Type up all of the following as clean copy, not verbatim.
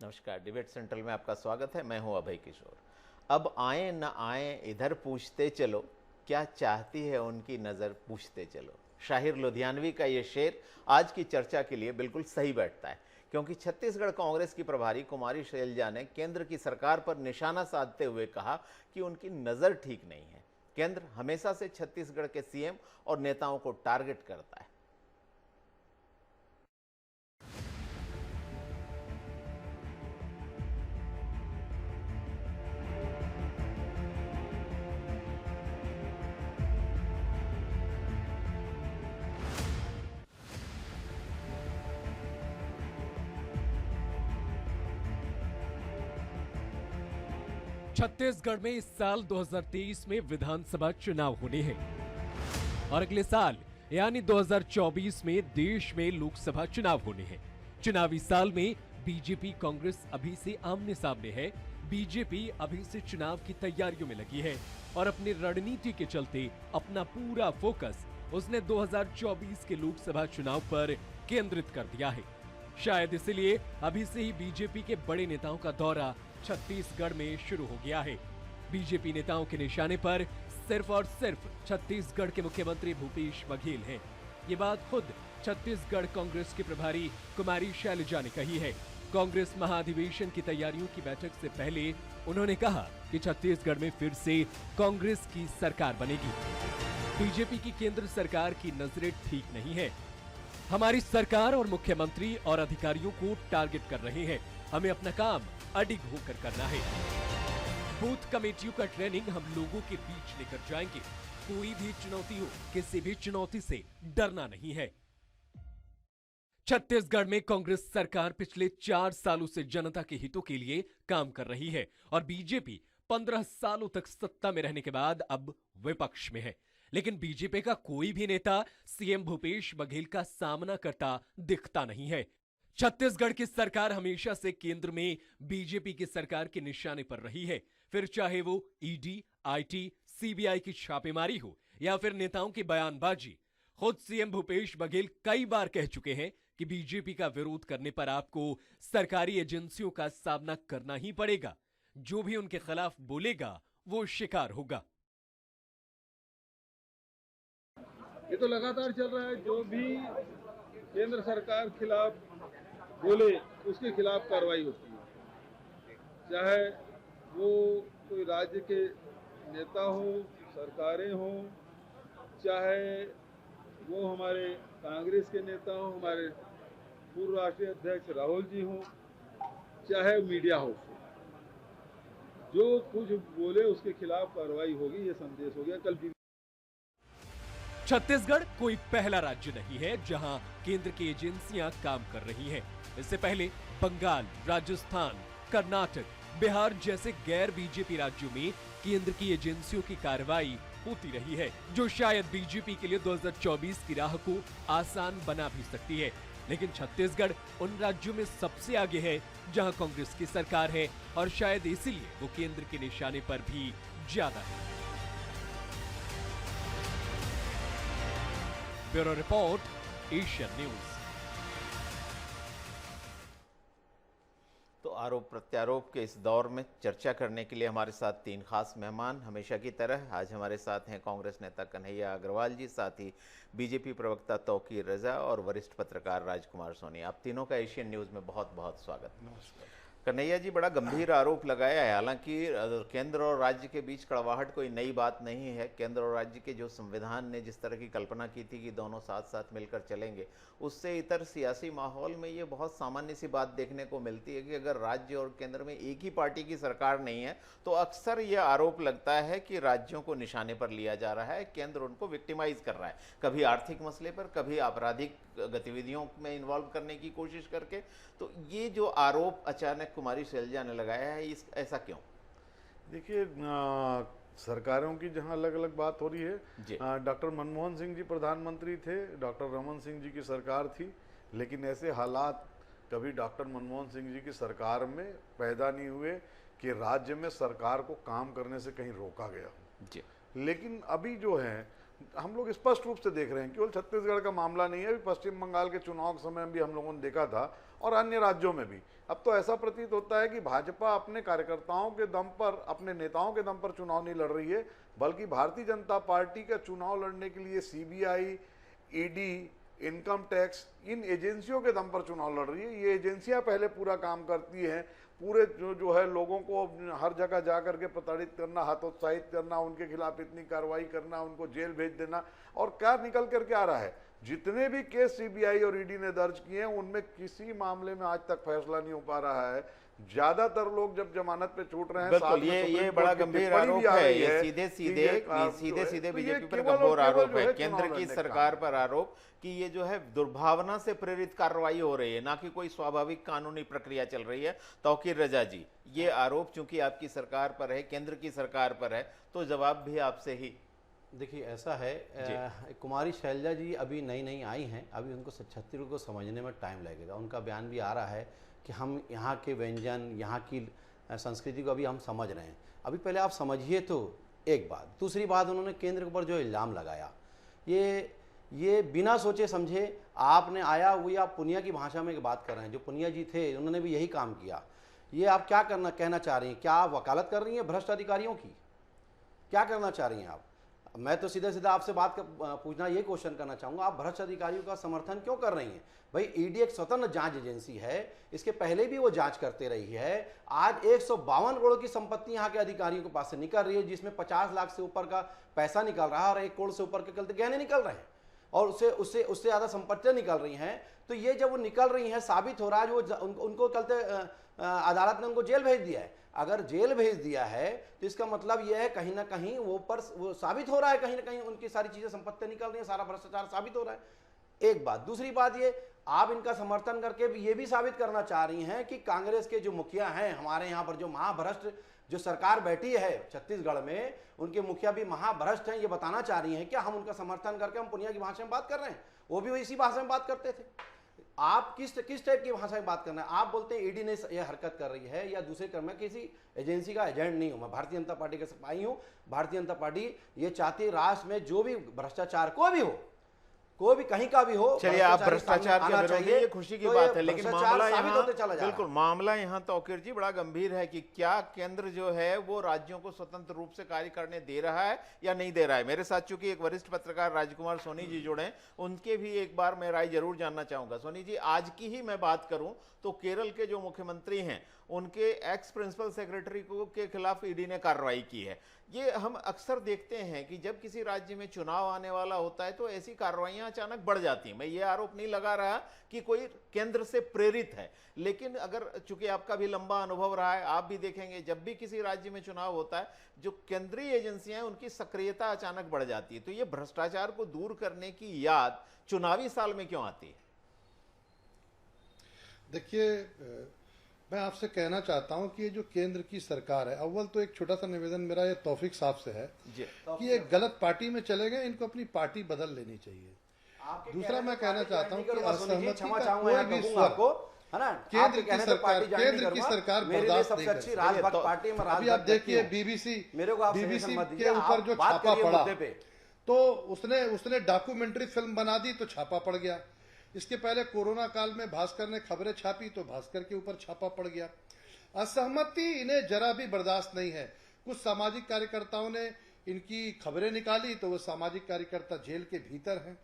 नमस्कार। Debate central में आपका स्वागत है। मैं हूं अभय किशोर। अब आए न आए इधर पूछते चलो, क्या चाहती है उनकी नज़र पूछते चलो। शाहिर लुधियानवी का ये शेर आज की चर्चा के लिए बिल्कुल सही बैठता है, क्योंकि छत्तीसगढ़ कांग्रेस की प्रभारी कुमारी शैलजा ने केंद्र की सरकार पर निशाना साधते हुए कहा कि उनकी नज़र ठीक नहीं है। केंद्र हमेशा से छत्तीसगढ़ के सीएम और नेताओं को टारगेट करता है। छत्तीसगढ़ में इस साल 2023 में विधानसभा चुनाव होने हैं और अगले साल यानी 2024 में देश में लोकसभा चुनाव होने हैं। चुनावी साल में बीजेपी कांग्रेस अभी से आमने सामने है। बीजेपी अभी से चुनाव की तैयारियों में लगी है और अपनी रणनीति के चलते अपना पूरा फोकस उसने 2024 के लोकसभा चुनाव पर केंद्रित कर दिया है। शायद इसलिए अभी से ही बीजेपी के बड़े नेताओं का दौरा छत्तीसगढ़ में शुरू हो गया है। बीजेपी नेताओं के निशाने पर सिर्फ और सिर्फ छत्तीसगढ़ के मुख्यमंत्री भूपेश बघेल हैं। ये बात खुद छत्तीसगढ़ कांग्रेस की प्रभारी कुमारी शैलजा ने कही है। कांग्रेस महाधिवेशन की तैयारियों की बैठक से पहले उन्होंने कहा कि छत्तीसगढ़ में फिर से कांग्रेस की सरकार बनेगी। बीजेपी की केंद्र सरकार की नजरें ठीक नहीं है। हमारी सरकार और मुख्यमंत्री और अधिकारियों को टारगेट कर रहे हैं। हमें अपना काम अडिग होकर करना है। बूथ कमेटियों का ट्रेनिंग हम लोगों के बीच लेकर जाएंगे। कोई भी चुनौती हो, किसी भी चुनौती से डरना नहीं है। छत्तीसगढ़ में कांग्रेस सरकार पिछले 4 सालों से जनता के हितों के लिए काम कर रही है और बीजेपी 15 सालों तक सत्ता में रहने के बाद अब विपक्ष में है। लेकिन बीजेपी का कोई भी नेता सीएम भूपेश बघेल का सामना करता दिखता नहीं है। छत्तीसगढ़ की सरकार हमेशा से केंद्र में बीजेपी की सरकार के निशाने पर रही है, फिर चाहे वो ईडी, आईटी, सीबीआई की छापेमारी हो या फिर नेताओं की बयानबाजी। खुद सीएम भूपेश बघेल कई बार कह चुके हैं कि बीजेपी का विरोध करने पर आपको सरकारी एजेंसियों का सामना करना ही पड़ेगा। जो भी उनके खिलाफ बोलेगा वो शिकार होगा। ये तो लगातार चल रहा है। जो भी केंद्र सरकार खिलाफ बोले उसके खिलाफ कार्रवाई होती है, चाहे वो कोई राज्य के नेता हो, सरकारें हो, चाहे वो हमारे कांग्रेस के नेता हो, हमारे पूर्व राष्ट्रीय अध्यक्ष राहुल जी हो, चाहे मीडिया हो, जो कुछ बोले उसके खिलाफ कार्रवाई होगी, ये संदेश हो गया कल भी। छत्तीसगढ़ कोई पहला राज्य नहीं है जहां केंद्र की एजेंसियां काम कर रही हैं। इससे पहले बंगाल, राजस्थान, कर्नाटक, बिहार जैसे गैर बीजेपी राज्यों में केंद्र की एजेंसियों की कार्रवाई होती रही है, जो शायद बीजेपी के लिए 2024 की राह को आसान बना भी सकती है। लेकिन छत्तीसगढ़ उन राज्यों में सबसे आगे है जहां कांग्रेस की सरकार है और शायद इसीलिए वो केंद्र के निशाने पर भी ज्यादा है। Bureau report, Asian news. तो आरोप प्रत्यारोप के इस दौर में चर्चा करने के लिए हमारे साथ 3 खास मेहमान हमेशा की तरह आज हमारे साथ हैं। कांग्रेस नेता कन्हैया अग्रवाल जी, साथ ही बीजेपी प्रवक्ता तौकीर रजा और वरिष्ठ पत्रकार राजकुमार सोनी। आप तीनों का एशियन न्यूज़ में बहुत बहुत स्वागत। नमस्कार। कन्हैया जी, बड़ा गंभीर आरोप लगाया है। हालांकि केंद्र और राज्य के बीच कड़वाहट कोई नई बात नहीं है। केंद्र और राज्य के जो संविधान ने जिस तरह की कल्पना की थी कि दोनों साथ साथ मिलकर चलेंगे, उससे इतर सियासी माहौल में ये बहुत सामान्य सी बात देखने को मिलती है कि अगर राज्य और केंद्र में एक ही पार्टी की सरकार नहीं है तो अक्सर ये आरोप लगता है कि राज्यों को निशाने पर लिया जा रहा है, केंद्र उनको विक्टिमाइज कर रहा है, कभी आर्थिक मसले पर, कभी आपराधिक गतिविधियों में इन्वॉल्व करने की कोशिश करके। तो ये जो आरोप अचानक कुमारी शैलजा ने लगाया है, ऐसा क्यों? देखिए, सरकारों की जहां अलग अलग बात हो रही है, डॉक्टर मनमोहन सिंह जी प्रधानमंत्री थे, डॉक्टर रमन सिंह जी की सरकार थी, लेकिन ऐसे हालात कभी डॉक्टर मनमोहन सिंह जी की सरकार में पैदा नहीं हुए कि राज्य में सरकार को काम करने से कहीं रोका गया हो। लेकिन अभी जो है हम लोग स्पष्ट रूप से देख रहे हैं, केवल छत्तीसगढ़ का मामला नहीं है, अभी पश्चिम बंगाल के चुनाव के समय में भी हम लोगों ने देखा था और अन्य राज्यों में भी। अब तो ऐसा प्रतीत होता है कि भाजपा अपने कार्यकर्ताओं के दम पर, अपने नेताओं के दम पर चुनाव नहीं लड़ रही है, बल्कि भारतीय जनता पार्टी का चुनाव लड़ने के लिए सीबीआई, ईडी, इनकम टैक्स, इन एजेंसियों के दम पर चुनाव लड़ रही है। ये एजेंसियां पहले पूरा काम करती हैं, पूरे जो है लोगों को हर जगह जा करके प्रताड़ित करना, हतोत्साहित करना, उनके खिलाफ इतनी कार्रवाई करना, उनको जेल भेज देना। और क्या निकल करके आ रहा है, जितने भी केस सीबीआई और ईडी ने दर्ज किए हैं उनमें किसी मामले में आज तक फैसला नहीं हो पा रहा है। ज्यादातर लोग जब जमानत पे छूट रहे हैं, बिल्कुल ये बड़ा गंभीर आरोप है, ये सीधे सीधे बीजेपी पर गंभीर आरोप है, केंद्र की सरकार पर आरोप कि ये जो है दुर्भावना से प्रेरित कार्रवाई हो रही है, ना कि कोई स्वाभाविक कानूनी प्रक्रिया चल रही है। तौकीर रजा जी, ये आरोप चूंकि आपकी सरकार पर है, केंद्र की सरकार पर है, तो जवाब भी आपसे ही। देखिए ऐसा है, कुमारी शैलजा जी अभी नई नई आई हैं, अभी उनको छत्तीसगढ़ को समझने में टाइम लगेगा। उनका बयान भी आ रहा है कि हम यहाँ के व्यंजन, यहाँ की संस्कृति को अभी हम समझ रहे हैं। अभी पहले आप समझिए तो एक बात। दूसरी बात, उन्होंने केंद्र के ऊपर जो इल्ज़ाम लगाया, ये बिना सोचे समझे आपने आया हुई, आप पुनिया की भाषा में बात कर रहे हैं। जो पुनिया जी थे उन्होंने भी यही काम किया। ये आप क्या कहना चाह रही हैं? क्या आप वकालत कर रही हैं भ्रष्ट अधिकारियों की? क्या करना चाह रही हैं आप? मैं तो सीधा सीधा आपसे पूछना, ये क्वेश्चन करना चाहूँगा, आप भ्रष्ट अधिकारियों का समर्थन क्यों कर रही हैं? भाई ईडी एक स्वतंत्र जांच एजेंसी है, इसके पहले भी वो जांच करते रही है। आज 152 करोड़ की संपत्ति यहाँ के अधिकारियों के पास से निकल रही है, जिसमें 50 लाख से ऊपर का पैसा निकल रहा है और 1 करोड़ से ऊपर के गहने निकल रहे हैं, और उससे ज़्यादा संपत्तियाँ निकल रही हैं। तो ये जब वो निकल रही हैं, साबित हो रहा है जो उनको चलते अदालत ने उनको जेल भेज दिया है। अगर जेल भेज दिया है तो इसका मतलब यह है कहीं ना कहीं वो साबित हो रहा है, कहीं ना कहीं उनकी सारी चीजें संपत्तियां निकल रही हैं, सारा भ्रष्टाचार साबित हो रहा है। एक बात। दूसरी बात, ये आप इनका समर्थन करके ये भी साबित करना चाह रही हैं कि कांग्रेस के जो मुखिया हैं हमारे यहाँ पर, जो महाभ्रष्ट जो सरकार बैठी है छत्तीसगढ़ में, उनके मुखिया भी महाभ्रष्ट हैं। ये बताना चाह रही हैं कि हम उनका समर्थन करके हम पुनिया की भाषा में बात कर रहे हैं, वो भी इसी भाषा में बात करते थे। आप किस टाइप की भाषा में बात करना है? आप बोलते हैं ईडी ने यह हरकत कर रही है या दूसरे क्रम में, किसी एजेंसी का एजेंट नहीं हूं मैं, भारतीय जनता पार्टी का सिपाही हूं। भारतीय जनता पार्टी ये चाहती है राष्ट्र में जो भी भ्रष्टाचार कोई भी हो, कोई भी कहीं का भी हो, चलिए आप भ्रष्टाचार के विरोधी, ये खुशी की बात है, लेकिन मामला यहाँ बिल्कुल मामला यहाँ तौकीर जी बड़ा गंभीर है कि क्या केंद्र जो है वो राज्यों को स्वतंत्र रूप से कार्य करने दे रहा है या नहीं दे रहा है। मेरे साथ चूंकि एक वरिष्ठ पत्रकार राजकुमार सोनी जी जुड़े, उनके भी एक बार मैं राय जरूर जानना चाहूंगा। सोनी जी, आज की ही मैं बात करूं तो केरल के जो मुख्यमंत्री हैं उनके एक्स प्रिंसिपल सेक्रेटरी के खिलाफ ईडी ने कार्रवाई की है। ये हम अक्सर देखते हैं कि जब किसी राज्य में चुनाव आने वाला होता है तो ऐसी कार्रवाइयां अचानक बढ़ जाती हैं। मैं ये आरोप नहीं लगा रहा कि कोई केंद्र से प्रेरित है, लेकिन अगर चूंकि आपका भी लंबा अनुभव रहा है, आप भी देखेंगे जब भी किसी राज्य में चुनाव होता है जो केंद्रीय एजेंसियां हैं उनकी सक्रियता अचानक बढ़ जाती है। तो ये भ्रष्टाचार को दूर करने की याद चुनावी साल में क्यों आती है? देखिए, मैं आपसे कहना चाहता हूं कि ये जो केंद्र की सरकार है, अव्वल तो एक छोटा सा निवेदन मेरा ये तौफीक साहब से है कि ये गलत पार्टी में चले गए, इनको अपनी पार्टी बदल लेनी चाहिए। दूसरा मैं कहना चाहता हूँ कि असहमति का कोई भी स्वर केंद्र की सरकार बर्दाश्त नहीं करती। अभी आप देखिए बीबीसी के ऊपर जो छापा पड़ा, तो उसने डॉक्यूमेंट्री फिल्म बना दी तो छापा पड़ गया। इसके पहले कोरोना काल में भास्कर ने खबरें छापी तो भास्कर के ऊपर छापा पड़ गया। असहमति इन्हें जरा भी बर्दाश्त नहीं है। कुछ सामाजिक कार्यकर्ताओं ने इनकी खबरें निकाली तो वो सामाजिक कार्यकर्ता जेल के भीतर हैं।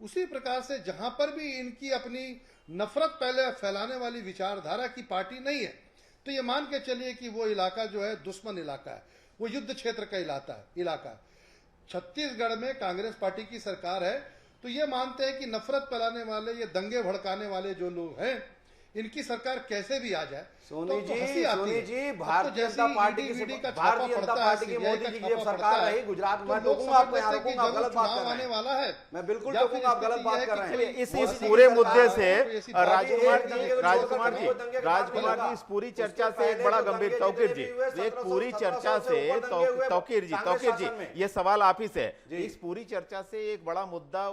उसी प्रकार से जहां पर भी इनकी अपनी नफरत पहले फैलाने वाली विचारधारा की पार्टी नहीं है, तो ये मान के चलिए कि वो इलाका जो है दुश्मन इलाका है, वो युद्ध क्षेत्र का इलाका। छत्तीसगढ़ में कांग्रेस पार्टी की सरकार है तो ये मानते हैं कि नफरत फैलाने वाले, ये दंगे भड़काने वाले जो लोग हैं, इनकी सरकार कैसे भी आ जाए। सोनी जी, भारतीय जनता पार्टी की मोदी जी की सरकार रही गुजरात में, रोकूंगा आपको, यहाँ रोकूंगा, गलत बात कर रहे हैं वाला है, मैं बिल्कुल रोकूंगा, आप गलत बात कर रहे हैं। इस पूरे मुद्दे से राजकुमार जी इस पूरी चर्चा से एक बड़ा गंभीर तौकीर जी, एक पूरी चर्चा से तौकीर जी ये सवाल आप ही से, इस पूरी चर्चा से एक बड़ा मुद्दा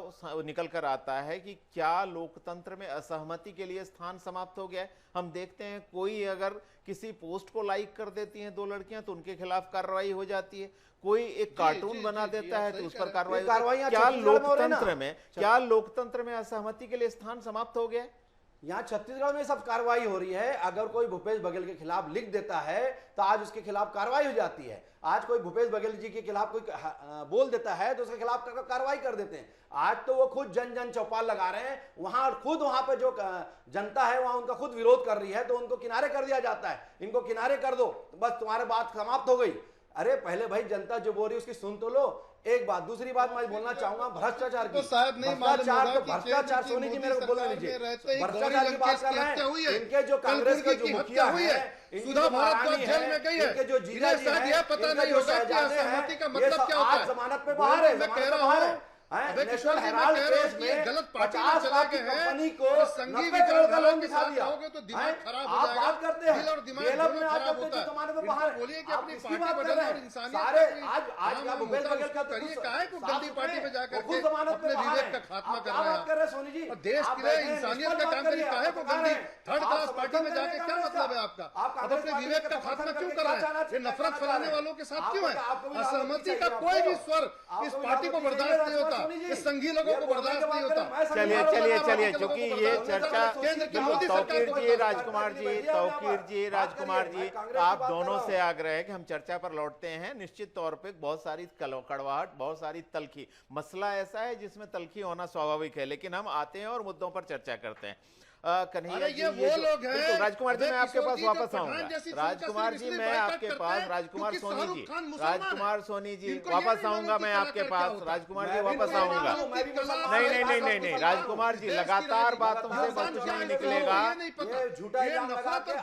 निकल कर आता है कि क्या लोकतंत्र में असहमति के लिए स्थान समाप्त समाप्त हो गया है। हम देखते हैं कोई अगर किसी पोस्ट को लाइक कर देती हैं दो लड़कियां तो उनके खिलाफ कार्रवाई हो जाती है, कोई एक कार्टून बना देता है तो उस पर कार्रवाई होती है। क्या लोकतंत्र में असहमति के लिए स्थान समाप्त हो गया है? यहाँ छत्तीसगढ़ में सब कार्रवाई हो रही है। अगर कोई भूपेश बघेल के खिलाफ लिख देता है तो आज उसके खिलाफ कार्रवाई हो जाती है। आज कोई भूपेश बघेल जी के खिलाफ कोई बोल देता है तो उसके खिलाफ कार्रवाई कर देते हैं। आज तो वो खुद जन चौपाल लगा रहे हैं, वहां पे जो जनता है वहां उनका खुद विरोध कर रही है तो उनको किनारे कर दिया जाता है। इनको किनारे कर दो तो बस तुम्हारी बात समाप्त हो गई। अरे पहले भाई जनता जो बोल रही है उसकी सुन तो लो। एक बात, दूसरी बात मैं बोलना चाहूंगा भ्रष्टाचार की। भ्रष्टाचार सोनी जी मेरे को बोलने दीजिए। भ्रष्टाचार की बात कर रहे हैं, इनके जो कांग्रेस के जो मुखिया है, सुधा भारद्वाज जेल में गई है, इनके जो जीजा जी हैं, पता नहीं होगा कि असहमति का मतलब क्या होता है। जमानत पे बाहर है, मैं कह रहा हूं नेशनल हेराल्ड केस में 50 लाख की कंपनी को 90 करोड़ का लोन दिखा दिया। तो दिमाग खराब हो जाएगा। आप बात करते हैं जेल में आज करते हैं जमाने में बाहर बोलिए कि अपनी पार्टी बदलना और इंसानियत सारे आज का भूपेश बघेल का तरीका है को गलती पार्टी में जाकर के अपने विवेक का खात्मा कर रहा है। बात कर रहे हैं सोनी जी, देश के लिए इंसानियत का काम तरीका है को गलती थर्ड क्लास पार्टी में जाके क्या मतलब है आपका? आप अपने विवेक का खात्मा क्यों कर रहे हैं? ये नफरत फैलाने वालों के साथ क्यों है? असहमति का कोई भी स्वर इस पार्टी को बर्दाश्त नहीं होता, इस संघी लोगों को बर्दाश्त नहीं होता। चलिए चूंकि ये चर्चा तौकीर जी, राजकुमार जी, आप दोनों से आग्रह है कि हम चर्चा पर लौटते हैं। निश्चित तौर पे बहुत सारी कड़वाहट, बहुत सारी तलखी, मसला ऐसा है जिसमें तलखी होना स्वाभाविक है, लेकिन हम आते हैं और मुद्दों पर चर्चा करते हैं। कन्हैया जी, ये वो लोग हैं। राजकुमार जी मैं आपके पास वापस आऊंगा। राजकुमार जी मैं आपके पास, राजकुमार सोनी जी वापस आऊंगा मैं आपके पास। राजकुमार जी वापस आऊंगा। नहीं राजकुमार जी लगातार बातों से कुछ नहीं निकलेगा। झूठा इल्जाम लगा के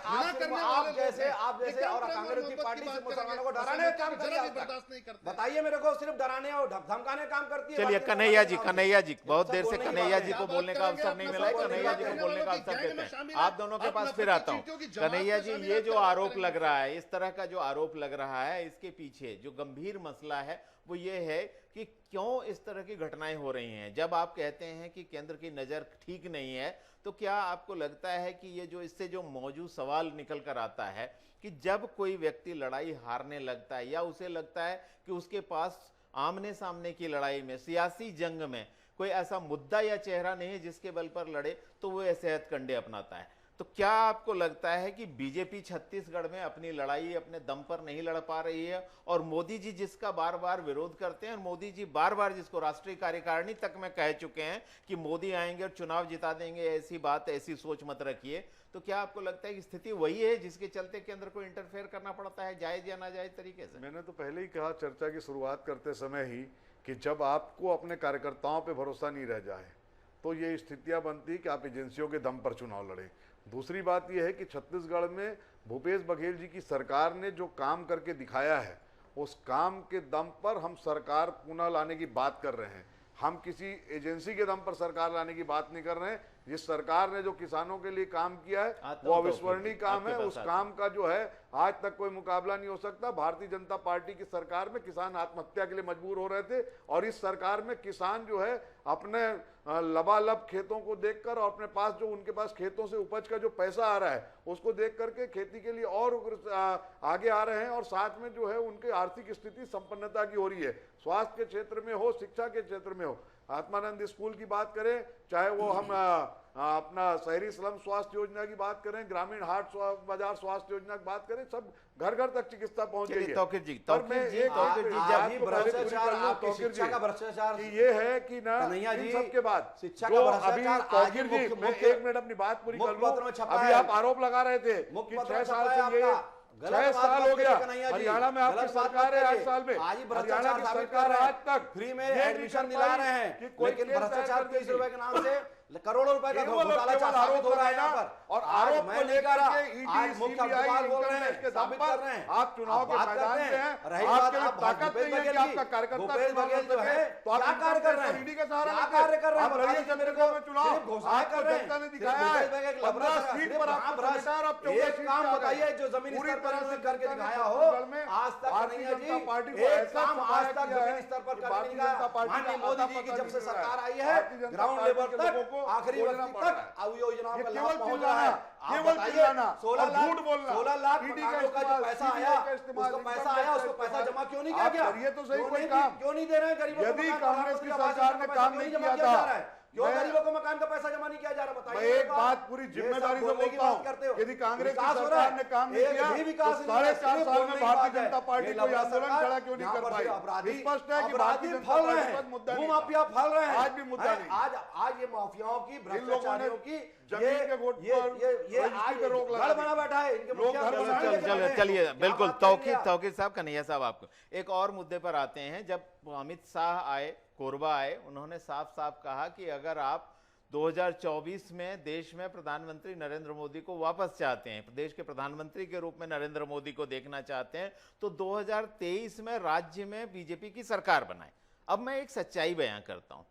आप जैसे और कांग्रेस की पार्टी से मुसलमानों को डराने का काम करती है। बताइए मेरे को, सिर्फ डराने और धमकाने काम करती है। चलिए कन्हैया जी बहुत देर से कन्हैया जी को बोलने का अवसर नहीं मिला है। कन्हैया जी को बोलने अवसर देते हैं। आप दोनों के पास फिर आता हूं। कन्हैया जी, ये जो आरोप लग रहा है, इस तरह का जो आरोप लग रहा है, इसके पीछे जो गंभीर मसला है वो ये है कि क्यों इस तरह की घटनाएं हो रही हैं। जब आप कहते हैं कि केंद्र की नजर ठीक नहीं है तो क्या आपको लगता है कि ये जो इससे जो मौजूद सवाल निकल कर आता है कि जब कोई व्यक्ति लड़ाई हारने लगता है या उसे लगता है कि उसके पास आमने सामने की लड़ाई में, सियासी जंग में कोई ऐसा मुद्दा या चेहरा नहीं है जिसके बल पर लड़े, तो वो ऐसे हथकंडे अपनाता है। तो क्या आपको लगता है कि बीजेपी छत्तीसगढ़ में अपनी लड़ाई अपने दम पर नहीं लड़ पा रही है और मोदी जी जिसका बार बार विरोध करते हैं, मोदी जी बार बार जिसको राष्ट्रीय कार्यकारिणी तक में कह चुके हैं कि मोदी आएंगे और चुनाव जिता देंगे, ऐसी बात, ऐसी सोच मत रखिए, तो क्या आपको लगता है कि स्थिति वही है जिसके चलते केंद्र को इंटरफेयर करना पड़ता है, जायज या नाजायज तरीके से? मैंने तो पहले ही कहा चर्चा की शुरुआत करते समय ही कि जब आपको अपने कार्यकर्ताओं पे भरोसा नहीं रह जाए तो ये स्थितियां बनती कि आप एजेंसियों के दम पर चुनाव लड़ें। दूसरी बात यह है कि छत्तीसगढ़ में भूपेश बघेल जी की सरकार ने जो काम करके दिखाया है, उस काम के दम पर हम सरकार पुनः लाने की बात कर रहे हैं। हम किसी एजेंसी के दम पर सरकार लाने की बात नहीं कर रहे हैं। जिस सरकार ने जो किसानों के लिए काम किया है वो अविस्मरणीय काम है। उस काम का जो है आज तक कोई मुकाबला नहीं हो सकता। भारतीय जनता पार्टी की सरकार में किसान आत्महत्या के लिए मजबूर हो रहे थे और इस सरकार में किसान जो है अपने लबालब खेतों को देखकर और अपने पास जो उनके पास खेतों से उपज का जो पैसा आ रहा है उसको देख करके खेती के लिए और आगे आ रहे हैं और साथ में जो है उनकी आर्थिक स्थिति संपन्नता की हो रही है। स्वास्थ्य के क्षेत्र में हो, शिक्षा के क्षेत्र में हो, आत्मानंद स्कूल की बात करें, चाहे वो हम अपना शहरी स्लम स्वास्थ्य योजना की बात करें, ग्रामीण हाट बाजार स्वास्थ्य योजना की बात करें, सब घर घर तक चिकित्सा पहुंच गई है। तौकीर जी शिक्षा का भ्रष्टाचार ये है कि ना इन सबके बाद शिक्षा जो अभी तौकीर जी, मैं 1 मिनट अपनी बात पूरी कर लूं। अभी आप आरोप लगा रहे थे कि 6 साल से ये 6 साल हो गया हरियाणा में आपकी सरकार है, 8 साल में हरियाणा की सरकार आज तक फ्री में एडमिशन दिला रहे हैं, लेकिन भ्रष्टाचार 30 रुपए के नाम से करोड़ों रुपए का घोटाला साबित हो रहा है यहाँ पर। और आरोप को लेकर आज मुख्यमंत्री बोल रहे हैं, इसके साबित कर रहे हैं। आप चुनाव के मैदान में हैं, आपके लिए ताकत नहीं है कि आपका कार्यकर्ता भूपेश बघेल जो है तो क्या कार्य कर रहे हैं, ईडी का सहारा क्या कार्य कर रहे हैं? बताइए कि मेरे को चुनाव घोषणा कर रहे हैं, जनता ने दिखाया है 15 सीट पर आप भ्रष्टाचार, आप 14 सीट काम बताइए जो जमीनी स्तर पर करके दिखाया हो। आज तक भारतीय जनता पार्टी को एक काम आज तक जमीनी स्तर पर करके दिखाया। माननीय मोदी जी की जब से सरकार आई है ग्राउंड लेवल तक को आखिरी बोलना व्यक्ति पड़ रहा तक अब योजनाओं ये का केवल लाभ पहुंच चिल्लाना, रहा है। आप केवल बताइए, चिल्लाना 16 और लाख झूठ बोलना, 16 लाख ईडी मकानों का जो इस्तेमाल, पैसा CBI आया, का इस्तेमाल, उसको पैसा इनकम आया, टैक्स उसको का पैसा इस्तेमाल। जमा क्यों नहीं किया आप गया? करिए तो सही क्यों कोई नहीं- काम। क्यों नहीं दे रहे हैं गरीबों को यदि मकान? कांग्रेस की प्रधानमंत्री आवास सरकार योजना ने का काम पैसा नहीं क्यों किया जमा जा था, रहा है? क्यों मैं- गरीबों को मकान का पैसा जमा नहीं किया जा रहा? बताइए। मैं एक बात पूरी जिम्मेदारी से बोलता हूँ, यदि कांग्रेस की सरकार ने काम नहीं किया तो 4.5 साल में भारतीय जनता पार्टी कोई आंदोलन खड़ा क्यों नहीं कर पाई? स्पष्ट है कि भारतीय जनता पार्टी पर मुद्दा नहीं माफिया फैल रहे हैं, आज भी मुद्दा नहीं। आज ये माफियाओं की, लोगों ने भ्रष्टाचारियों की जमीन के वोट पर ये रजिस्ट्री आज पे रोक लगा गढ़ दी। बना बैठा है इनके लोग मुखिया घर को बना बनाने के के चलिए लिए। चलिए क्या बिल्कुल बात करेंगे आप? तौकीर साहब, कन्हैया साहब, आपको एक और मुद्दे पर आते हैं। जब अमित शाह आए, कोरबा आए, उन्होंने साफ साफ कहा कि अगर आप 2024 में देश में प्रधानमंत्री नरेंद्र मोदी को वापस चाहते हैं, प्रदेश के प्रधानमंत्री के रूप में नरेंद्र मोदी को देखना चाहते हैं, तो 2023 में राज्य में बीजेपी की सरकार बनाए। अब मैं एक सच्चाई बयां करता हूं।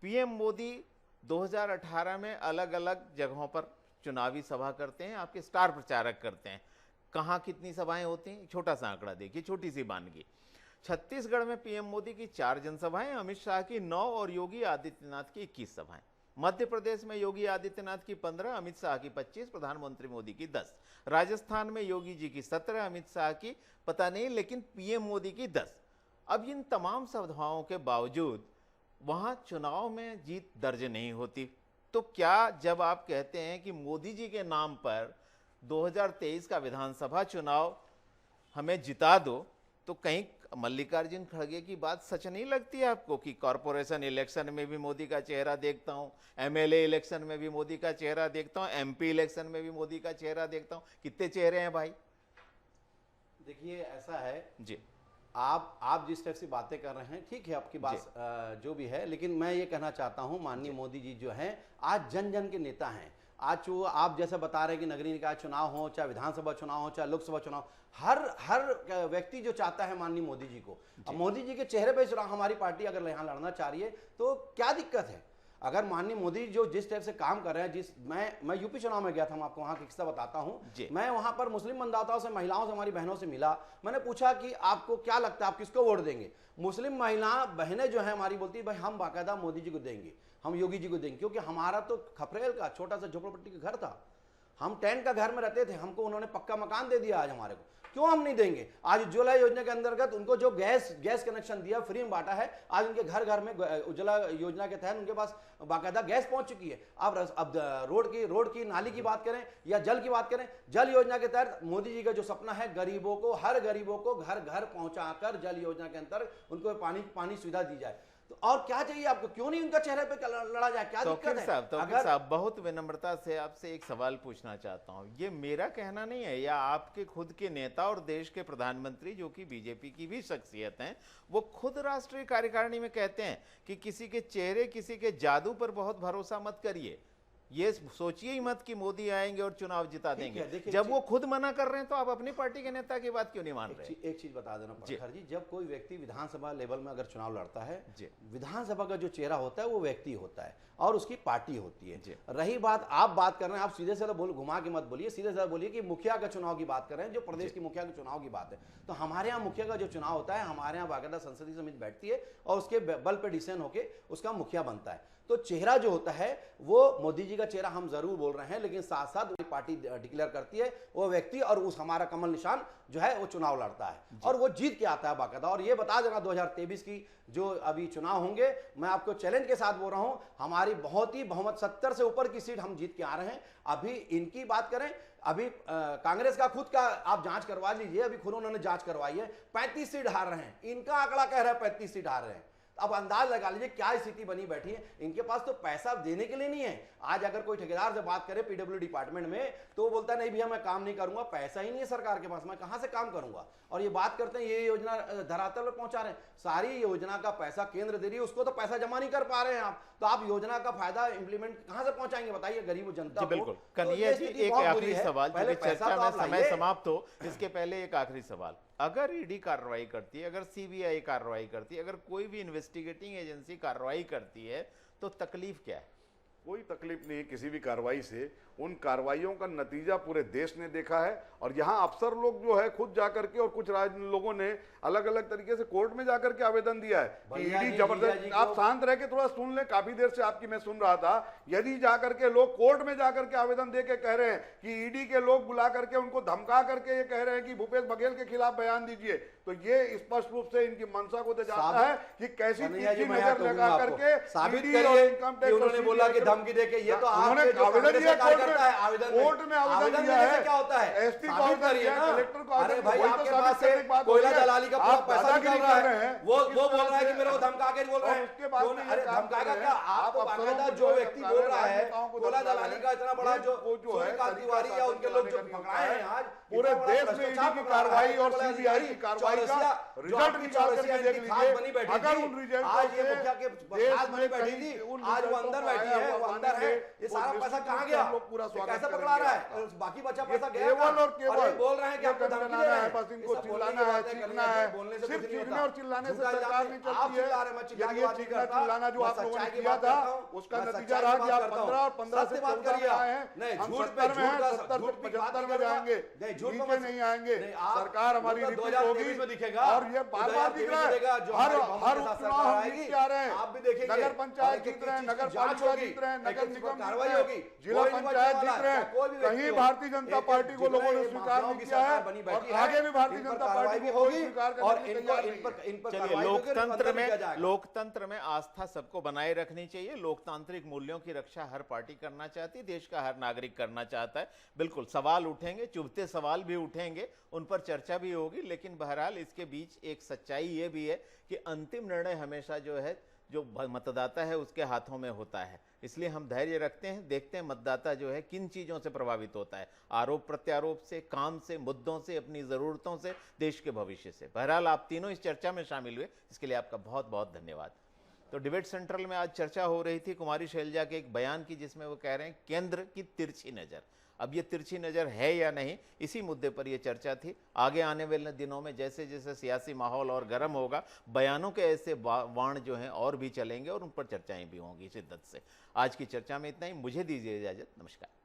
पीएम मोदी 2018 में अलग अलग जगहों पर चुनावी सभा करते हैं, आपके स्टार प्रचारक करते हैं। कहां कितनी सभाएं होती हैं, छोटा सा आंकड़ा देखिए, छोटी सी बानगी। छत्तीसगढ़ में पीएम मोदी की 4 जनसभाएं, अमित शाह की 9 और योगी आदित्यनाथ की 21 सभाएं। मध्य प्रदेश में योगी आदित्यनाथ की 15, अमित शाह की 25, प्रधानमंत्री मोदी की 10। राजस्थान में योगी जी की 17, अमित शाह की पता नहीं, लेकिन पीएम मोदी की 10। अब इन तमाम सभाओं के बावजूद वहां चुनाव में जीत दर्ज नहीं होती। तो क्या जब आप कहते हैं कि मोदी जी के नाम पर 2023 का विधानसभा चुनाव हमें जिता दो, तो कहीं मल्लिकार्जुन खड़गे की बात सच नहीं लगती है आपको कि कॉरपोरेशन इलेक्शन में भी मोदी का चेहरा देखता हूं, एमएलए इलेक्शन में भी मोदी का चेहरा देखता हूं, एमपी इलेक्शन में भी मोदी का चेहरा देखता हूं? कितने चेहरे हैं भाई? देखिए ऐसा है जी, आप जिस टाइप से बातें कर रहे हैं, ठीक है आपकी बात जो भी है, लेकिन मैं ये कहना चाहता हूं, माननीय मोदी जी जो हैं आज जन जन के नेता हैं। आज जो आप जैसे बता रहे हैं कि नगरीय निकाय चुनाव हो, चाहे विधानसभा चुनाव हो, चाहे लोकसभा चुनाव, हर व्यक्ति जो चाहता है माननीय मोदी जी को, अब मोदी जी के चेहरे पे चुनाव हमारी पार्टी अगर यहाँ लड़ना चाह रही है तो क्या दिक्कत है? अगर माननीय मोदी जो जिस टाइप से काम कर रहे हैं, मैं यूपी चुनाव में गया था, मैं आपको वहां की किस्सा बताता हूं। मैं वहां पर मुस्लिम मतदाताओं से, महिलाओं से, हमारी बहनों से मिला। मैंने पूछा कि आपको क्या लगता है, आप किसको वोट देंगे? मुस्लिम महिला बहनें जो है हमारी बोलती है भाई हम बाकायदा मोदी जी को देंगे, हम योगी जी को देंगे, क्योंकि हमारा तो खपरेल का छोटा सा झोपड़पट्टी का घर था, हम टेंट का घर में रहते थे, हमको उन्होंने पक्का मकान दे दिया। आज हमारे को क्यों हम नहीं देंगे? आज उज्ज्वला योजना के अंतर्गत उनको जो गैस कनेक्शन दिया, फ्री में बांटा है। आज उनके घर घर में उज्ज्वला योजना के तहत उनके पास बाकायदा गैस पहुंच चुकी है। अब रोड की नाली की बात करें या जल की बात करें, जल योजना के तहत मोदी जी का जो सपना है गरीबों को, हर गरीबों को घर घर पहुंचाकर जल योजना के अंतर्गत उनको पानी सुविधा दी जाए। तो और क्या चाहिए आपको? क्यों नहीं उनका चेहरे पे लड़ा जाए? क्या दिक्कत है? तौकीर साहब, बहुत विनम्रता से आपसे एक सवाल पूछना चाहता हूं। ये मेरा कहना नहीं है, या आपके खुद के नेता और देश के प्रधानमंत्री जो कि बीजेपी की भी शख्सियत हैं, वो खुद राष्ट्रीय कार्यकारिणी में कहते हैं कि किसी के चेहरे, किसी के जादू पर बहुत भरोसा मत करिए। ये सोचिए ही मत कि मोदी आएंगे और चुनाव जिता देंगे। जब वो खुद मना कर रहे हैं तो आप अपनी पार्टी के नेता की बात क्यों नहीं मान रहे? एक चीज बता देना प्रखर जी, जब कोई व्यक्ति विधानसभा लेवल में अगर चुनाव लड़ता है, विधानसभा का जो चेहरा होता है वो व्यक्ति होता है और उसकी पार्टी होती है। रही बात, आप बात कर रहे हैं, आप सीधे सीधे घुमा के मत बोलिए, सीधे सीधे बोलिए कि मुखिया का चुनाव की बात कर रहे हैं, जो प्रदेश की मुखिया के चुनाव की बात है। तो हमारे यहाँ मुखिया का जो चुनाव होता है, हमारे यहाँ बाकायदा संसदीय समिति बैठती है और उसके बल पे डिसीजन होके उसका मुखिया बनता है। तो चेहरा जो होता है वो मोदी जी का चेहरा हम जरूर बोल रहे हैं, लेकिन साथ साथ पार्टी डिक्लेयर करती है वो व्यक्ति, और उस हमारा कमल निशान जो है वो चुनाव लड़ता है और वो जीत के आता है बाकायदा। और ये बता देना 2023 की जो अभी चुनाव होंगे, मैं आपको चैलेंज के साथ बोल रहा हूं, हमारी बहुत ही बहुमत 70 से ऊपर की सीट हम जीत के आ रहे हैं। अभी इनकी बात करें, अभी कांग्रेस का खुद का आप जांच करवा लीजिए, अभी खुद उन्होंने जांच करवाई है, 35 सीट हार रहे हैं। इनका आंकड़ा कह रहा है 35 सीट हार रहे हैं। अब अंदाज लगा लीजिए क्या स्थिति बनी बैठी है। इनके पास तो पैसा देने के लिए नहीं है। आज अगर कोई ठेकेदार से बात करे पीडब्ल्यू डिपार्टमेंट में, तो वो बोलता है नहीं भैया मैं काम नहीं करूंगा, पैसा ही नहीं है सरकार के पास, मैं कहां से काम करूंगा। और ये बात करते हैं ये योजना धरातल पर पहुंचा रहे हैं, सारी योजना का पैसा केंद्र दे रही है, उसको तो पैसा जमा नहीं कर पा रहे हैं आप, तो आप योजना का फायदा इंप्लीमेंट कहां से पहुंचाएंगे बताइए गरीब जनता को? बिल्कुल। कन्हैया जी, एक आखिरी सवाल, क्योंकि चर्चा में समय समाप्त हो, इसके पहले एक आखिरी सवाल। अगर ईडी कार्रवाई करती है, अगर सीबीआई कार्रवाई करती है, अगर कोई भी इन्वेस्टिगेटिंग एजेंसी कार्रवाई करती है, तो तकलीफ क्या है? कोई तकलीफ नहीं है किसी भी कार्रवाई से। उन कार्रवाइयों का नतीजा पूरे देश ने देखा है और यहाँ अफसर लोग जो है खुद जाकर के और कुछ लोगों ने अलग अलग तरीके से कोर्ट में जाकर के आवेदन दिया है कि ईडी जबरदस्त। आप शांत रह के थोड़ा सुन ले, काफी देर से आपकी मैं सुन रहा था। यदि जाकर के लोग कोर्ट में जाकर के आवेदन दे के कह रहे हैं कि ईडी के लोग बुला करके उनको धमका करके ये कह रहे हैं कि भूपेश बघेल के खिलाफ बयान दीजिए, तो ये स्पष्ट रूप से इनकी मंशा को दर्शाता है कि कैसी तीखी नजर लगा करके साबित ईडी करिए और इनकम कि टैक्स उन्होंने बोला कि धमकी देके। ये तो उन्होंने आवेदन दिया कोर्ट में आवेदन दिया है, क्या होता है एसपी को आवेदन दिया, कलेक्टर को अरे आवेदन भाई दिया। आपके पास से कोयला दलाली का पूरा पैसा निकल रहा है, वो बोल रहा है कि मेरे को धमका के बोल रहे हैं। उसके बाद में अरे धमकाएगा क्या? आप तो बाकायदा जो व्यक्ति बोल रहा है कोयला दलाली का इतना बड़ा जो सूर्यकांत तिवारी या उनके लोग जो पकड़ाए हैं आज पूरे देश में ईडी की कार्रवाई और सीबीआई की कार्रवाई का रिजल्ट निकाल करके देख लीजिए। अगर उन रिजल्ट आज ये मुखिया के खास बनी बैठी थी, आज वो अंदर बैठी है, वो अंदर है, ये सारा पैसा कहाँ गया? कैसे पकड़ा रहा है? बाकी बचा पैसा गया केवल और केवल बोल रहे हैं कि आपको धमकी दे रहे हैं, बस इनको चिल्लाना है, चीखना है। सिर्फ चीखने और चिल्लाने से सरकार नहीं चलती है। यदि ये चीखना चिल्लाना जो आप लोगों ने किया था उसका नतीजा रहा कि आप 15 और 15 से 14 में आए हैं, हम 70 में हैं, 70 से 75 में जाएंगे, नीचे नहीं आएंगे। सरकार हमारी रिपीट होगी और ये बार-बार दिख रहा है। हर उपचुनाव हम जीत के आ रहे हैं, नगर पंचायत जीत रहे हैं, नगर पालिका जीत रहे हैं, नगर निगम जीत रहे हैं, जिला पंचायत जीत रहे हैं। कहीं भारतीय जनता पार्टी को लोगों ने स्वीकार नहीं किया है और आगे भी भारतीय जनता पार्टी को स्वीकार करने के लिए तैयार नहीं। चलिए, लोकतंत्र में आस्था सबको बनाए रखनी चाहिए। लोकतांत्रिक मूल्यों की रक्षा हर पार्टी करना चाहती है, देश का हर नागरिक करना चाहता है। बिल्कुल सवाल उठेंगे, चुभते सवाल भी उठेंगे, उन पर चर्चा भी होगी, लेकिन बहरहाल इसके बीच एक सच्चाई ये भी है कि अंतिम निर्णय हमेशा जो है जो मतदाता है उसके हाथों में होता है। इसलिए हम धैर्य रखते हैं, देखते हैं मतदाता जो है किन चीज़ों से प्रभावित होता है, आरोप प्रत्यारोप से, काम से, मुद्दों से, अपनी ज़रूरतों से, देश के भविष्य से। बहरहाल आप तीनों इस चर्चा में शामिल हुए, इसके लिए आपका बहुत बहुत धन्यवाद। तो डिबेट सेंट्रल में आज चर्चा हो रही थी कुमारी शैलजा के एक बयान की, जिसमें वो कह रहे हैं केंद्र की तिरछी नज़र। अब ये तिरछी नज़र है या नहीं, इसी मुद्दे पर यह चर्चा थी। आगे आने वाले दिनों में जैसे जैसे सियासी माहौल और गर्म होगा, बयानों के ऐसे वाण जो हैं और भी चलेंगे और उन पर चर्चाएं भी होंगी शिद्दत से। आज की चर्चा में इतना ही, मुझे दीजिए इजाज़त, नमस्कार।